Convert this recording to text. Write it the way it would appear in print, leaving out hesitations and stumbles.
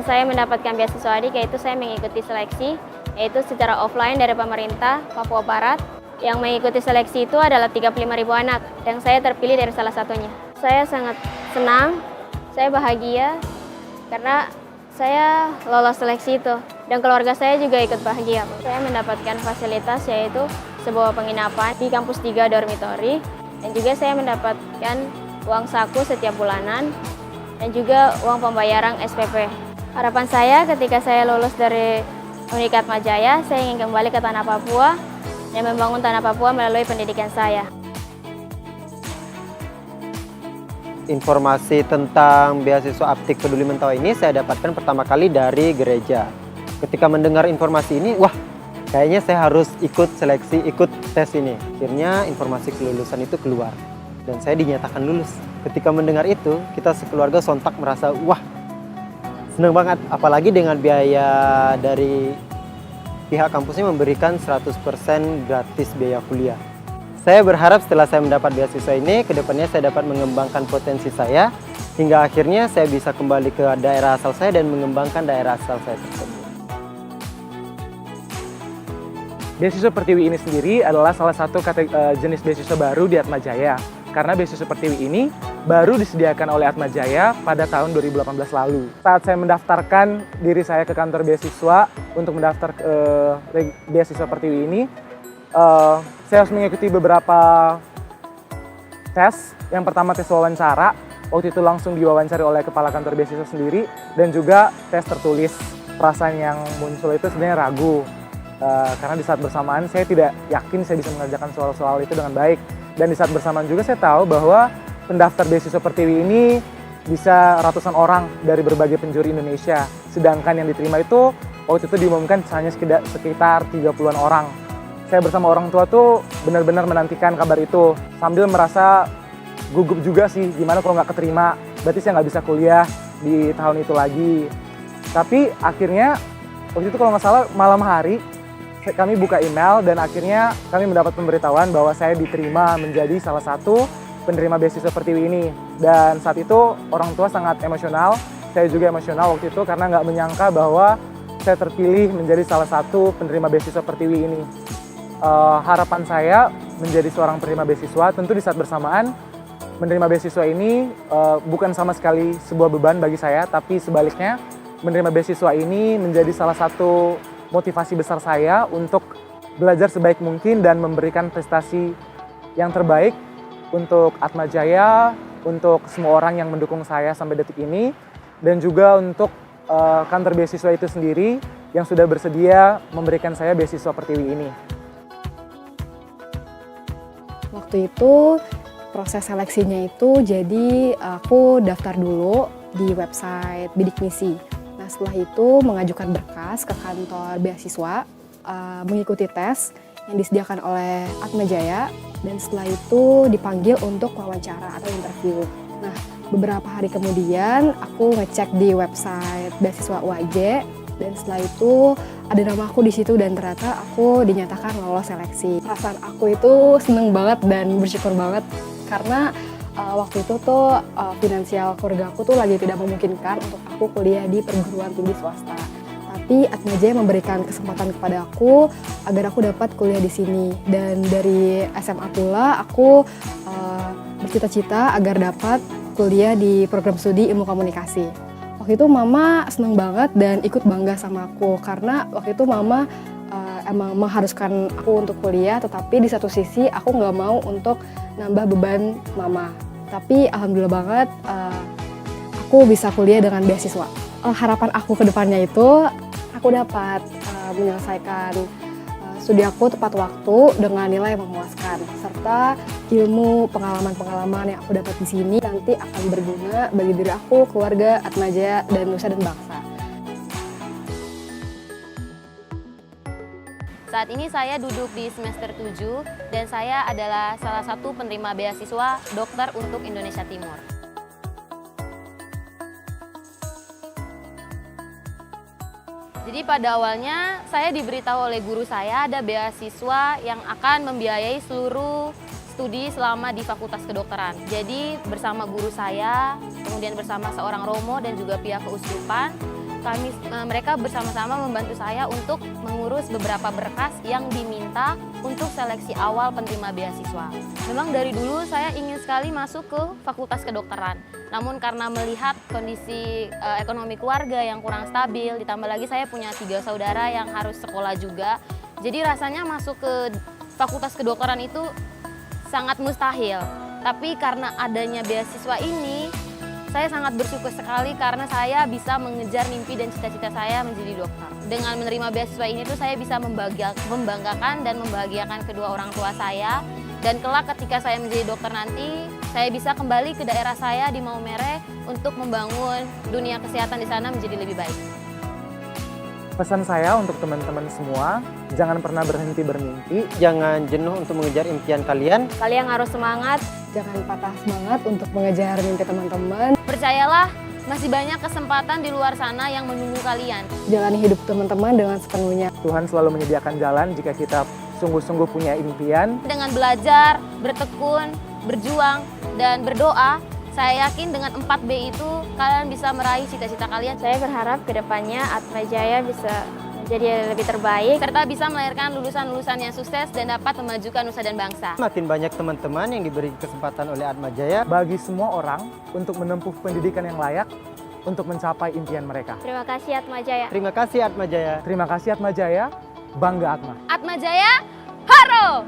proses saya mendapatkan beasiswa adik yaitu saya mengikuti seleksi, yaitu secara offline dari pemerintah Papua Barat. Yang mengikuti seleksi itu adalah 35.000 anak, dan saya terpilih dari salah satunya. Saya sangat senang, saya bahagia, karena saya lolos seleksi itu, dan keluarga saya juga ikut bahagia. Saya mendapatkan fasilitas yaitu sebuah penginapan di kampus 3 dormitori, dan juga saya mendapatkan uang saku setiap bulanan, dan juga uang pembayaran SPP. Harapan saya ketika saya lulus dari Unikat Atmajaya, saya ingin kembali ke tanah Papua dan membangun tanah Papua melalui pendidikan saya. Informasi tentang beasiswa Aptik Peduli Mentawai ini saya dapatkan pertama kali dari gereja. Ketika mendengar informasi ini, wah, kayaknya saya harus ikut seleksi, ikut tes ini. Akhirnya informasi kelulusan itu keluar dan saya dinyatakan lulus. Ketika mendengar itu, kita sekeluarga sontak merasa, wah, senang banget. Apalagi dengan biaya dari pihak kampusnya memberikan 100% gratis biaya kuliah. Saya berharap setelah saya mendapat beasiswa ini, kedepannya saya dapat mengembangkan potensi saya, hingga akhirnya saya bisa kembali ke daerah asal saya dan mengembangkan daerah asal saya tersebut. Beasiswa Pertiwi ini sendiri adalah salah satu jenis beasiswa baru di Atmajaya. Karena beasiswa Pertiwi ini baru disediakan oleh Atmajaya pada tahun 2018 lalu. Saat saya mendaftarkan diri saya ke kantor beasiswa untuk mendaftar ke beasiswa Pertiwi ini, saya harus mengikuti beberapa tes. Yang pertama tes wawancara, waktu itu langsung diwawancari oleh kepala kantor beasiswa sendiri, dan juga tes tertulis. Perasaan yang muncul itu sebenarnya ragu, karena di saat bersamaan saya tidak yakin saya bisa mengerjakan soal-soal itu dengan baik. Dan di saat bersamaan juga saya tahu bahwa pendaftar beasiswa Pertiwi ini bisa ratusan orang dari berbagai penjuru Indonesia. Sedangkan yang diterima itu waktu itu diumumkan hanya sekitar 30-an orang. Saya bersama orang tua tuh benar-benar menantikan kabar itu. Sambil merasa gugup juga sih, gimana kalau nggak keterima, berarti saya nggak bisa kuliah di tahun itu lagi. Tapi akhirnya waktu itu kalau nggak salah malam hari, kami buka email dan akhirnya kami mendapat pemberitahuan bahwa saya diterima menjadi salah satu penerima beasiswa Pertiwi ini. Dan saat itu orang tua sangat emosional, saya juga emosional waktu itu karena nggak menyangka bahwa saya terpilih menjadi salah satu penerima beasiswa Pertiwi ini. Harapan saya menjadi seorang penerima beasiswa, tentu di saat bersamaan menerima beasiswa ini bukan sama sekali sebuah beban bagi saya, tapi sebaliknya menerima beasiswa ini menjadi salah satu motivasi besar saya untuk belajar sebaik mungkin dan memberikan prestasi yang terbaik untuk Atmajaya, untuk semua orang yang mendukung saya sampai detik ini, dan juga untuk kantor beasiswa itu sendiri yang sudah bersedia memberikan saya beasiswa Pertiwi ini. Waktu itu proses seleksinya itu jadi aku daftar dulu di website Bidik Misi. Nah, setelah itu mengajukan berkas ke kantor beasiswa, mengikuti tes yang disediakan oleh Atmajaya, dan setelah itu dipanggil untuk wawancara atau interview. Nah, beberapa hari kemudian aku ngecek di website beasiswa UAJ, dan setelah itu ada nama aku di situ dan ternyata aku dinyatakan lolos seleksi. Perasaan aku itu seneng banget dan bersyukur banget karena waktu itu tuh finansial keluarga aku tuh lagi tidak memungkinkan untuk aku kuliah di perguruan tinggi swasta. Tapi Atmajaya memberikan kesempatan kepada aku agar aku dapat kuliah di sini. Dan dari SMA pula aku bercita-cita agar dapat kuliah di program studi ilmu komunikasi. Waktu itu mama seneng banget dan ikut bangga sama aku karena waktu itu mama emang mengharuskan aku untuk kuliah, tetapi di satu sisi aku nggak mau untuk nambah beban mama. Tapi alhamdulillah banget aku bisa kuliah dengan beasiswa. Harapan aku ke depannya itu aku dapat menyelesaikan studi aku tepat waktu dengan nilai yang memuaskan, serta ilmu pengalaman-pengalaman yang aku dapat di sini nanti akan berguna bagi diri aku, keluarga, Atmajaya, dan nusa dan bangsa. Saat ini saya duduk di semester 7 dan saya adalah salah satu penerima beasiswa dokter untuk Indonesia Timur. Jadi pada awalnya saya diberitahu oleh guru saya ada beasiswa yang akan membiayai seluruh studi selama di Fakultas Kedokteran. Jadi bersama guru saya, kemudian bersama seorang romo dan juga pihak keuskupan, mereka bersama-sama membantu saya untuk mengurus beberapa berkas yang diminta untuk seleksi awal penerima beasiswa. Memang dari dulu saya ingin sekali masuk ke Fakultas Kedokteran. Namun karena melihat kondisi ekonomi keluarga yang kurang stabil, ditambah lagi saya punya 3 saudara yang harus sekolah juga. Jadi rasanya masuk ke Fakultas Kedokteran itu sangat mustahil. Tapi karena adanya beasiswa ini, saya sangat bersyukur sekali karena saya bisa mengejar mimpi dan cita-cita saya menjadi dokter. Dengan menerima beasiswa ini tuh saya bisa membanggakan dan membahagiakan kedua orang tua saya. Dan kelak ketika saya menjadi dokter nanti, saya bisa kembali ke daerah saya di Maumere untuk membangun dunia kesehatan di sana menjadi lebih baik. Pesan saya untuk teman-teman semua, jangan pernah berhenti bermimpi. Jangan jenuh untuk mengejar impian kalian. Kalian harus semangat. Jangan patah semangat untuk mengejar mimpi teman-teman. Percayalah, masih banyak kesempatan di luar sana yang menunggu kalian. Jalani hidup teman-teman dengan sepenuhnya. Tuhan selalu menyediakan jalan jika kita sungguh-sungguh punya impian. Dengan belajar, bertekun, berjuang, dan berdoa, saya yakin dengan 4B itu kalian bisa meraih cita-cita kalian. Saya berharap kedepannya Atmajaya bisa menjadi lebih terbaik. Serta bisa melahirkan lulusan-lulusan yang sukses dan dapat memajukan nusa dan bangsa. Makin banyak teman-teman yang diberi kesempatan oleh Atmajaya. Bagi semua orang untuk menempuh pendidikan yang layak untuk mencapai impian mereka. Terima kasih Atmajaya. Terima kasih Atmajaya. Terima kasih Atmajaya, bangga Atma. Atmajaya, haro!